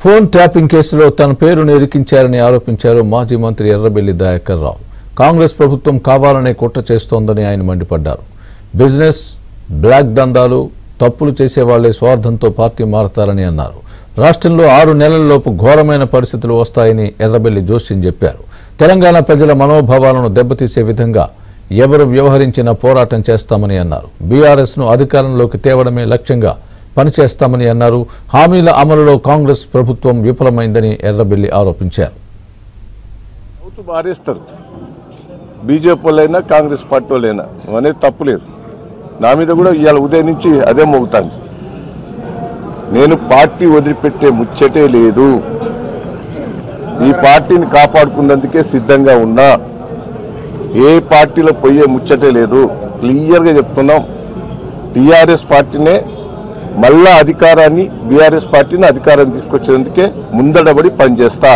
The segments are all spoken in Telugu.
ఫోన్ ట్యాపింగ్ కేసులో తన పేరును ఇరికించారని ఆరోపించారు మాజీ మంత్రి ఎర్రబెల్లి దయాకర్ రావు. కాంగ్రెస్ ప్రభుత్వం కావాలనే కుట్ర చేస్తోందని ఆయన మండిపడ్డారు. బిజినెస్, బ్లాక్ దందాలు, తప్పులు చేసేవాళ్లే స్వార్థంతో పార్టీ మారతారని అన్నారు. రాష్ట్రంలో 6 నెలల్లోపు ఘోరమైన పరిస్థితులు వస్తాయని ఎర్రబెల్లి జోస్యం చెప్పారు. తెలంగాణ ప్రజల మనోభావాలను దెబ్బతీసే విధంగా ఎవరు వ్యవహరించినా పోరాటం చేస్తామని అన్నారు. బీఆర్ఎస్ను అధికారంలోకి తేవడమే లక్ష్యంగా పనిచేస్తామని అన్నారు. హామీల అమలులో కాంగ్రెస్ ప్రభుత్వం విఫలమైందని ఎర్రబెల్లి ఆరోపించారు. బీజేపీ వాళ్ళైనా కాంగ్రెస్ పార్టీ వాళ్ళైనా అనేది తప్పులేదు. నా మీద కూడా ఇవాళ ఉదయం నుంచి అదే మోగుతాను. నేను పార్టీ వదిలిపెట్టే ముచ్చటే లేదు. ఈ పార్టీని కాపాడుకున్నందుకే సిద్ధంగా ఉన్నా. ఏ పార్టీలో పోయే ముచ్చటే లేదు. క్లియర్గా చెప్తున్నాం. టీఆర్ఎస్ పార్టీనే మళ్ళా అధికారాన్ని, బీఆర్ఎస్ పార్టీని అధికారం తీసుకొచ్చేందుకే ముందడబడి పనిచేస్తా.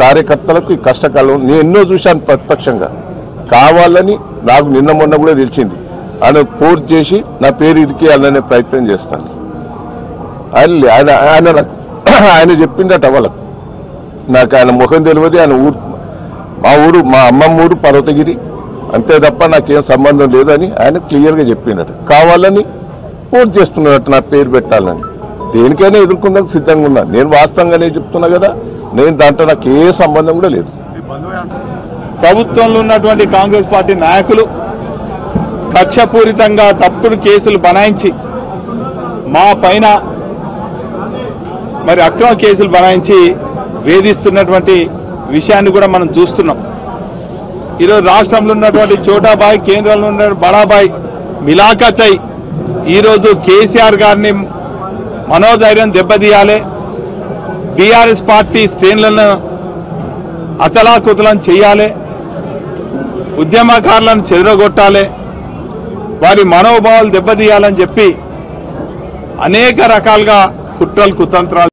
కార్యకర్తలకు ఈ కష్టకాలం నేను ఎన్నో చూశాను. ప్రతిపక్షంగా కావాలని నాకు నిన్న మొన్న కూడా తెలిసింది. ఆయన ఫోర్స్ చేసి నా పేరు ఇరికేయాలనే ప్రయత్నం చేస్తాను. ఆయన చెప్పిండట వాళ్ళకు. నాకు ఆయన ముఖం తెలియదు. ఆయన ఊరు మా అమ్మమ్మ ఊరు పర్వతగిరి, అంతే తప్ప నాకేం సంబంధం లేదని ఆయన క్లియర్గా చెప్పిండట. కావాలని ఫోర్స్ చేస్తున్నట్టు నా పేరు పెట్టాలని. దేనికైనా ఎదుర్కొందానికి సిద్ధంగా ఉన్నా. నేను వాస్తవంగానే చెప్తున్నా కదా. నేను దాంట్లో నాకు ఏ సంబంధం కూడా లేదు. ప్రభుత్వంలో ఉన్నటువంటి కాంగ్రెస్ పార్టీ నాయకులు కక్షపూరితంగా తప్పుడు కేసులు బనాయించి మా పైన మరి అక్రమ కేసులు బనాయించి వేధిస్తున్నటువంటి విషయాన్ని కూడా మనం చూస్తున్నాం. ఈరోజు రాష్ట్రంలో ఉన్నటువంటి చోటాబాయ్, కేంద్రంలో ఉన్న బడాబాయ్ మిలాఖత్ అయి ఈరోజు కేసీఆర్ గారిని మనోధైర్యం దెబ్బతీయాలి, బీఆర్ఎస్ పార్టీ శ్రేణులను అతలాకుతలం చేయాలి, ఉద్యమకారులను చెదరగొట్టాలి, వారి మనోభావాలు దెబ్బతీయాలని చెప్పి అనేక రకాలుగా కుట్రలు కుతంత్రాలు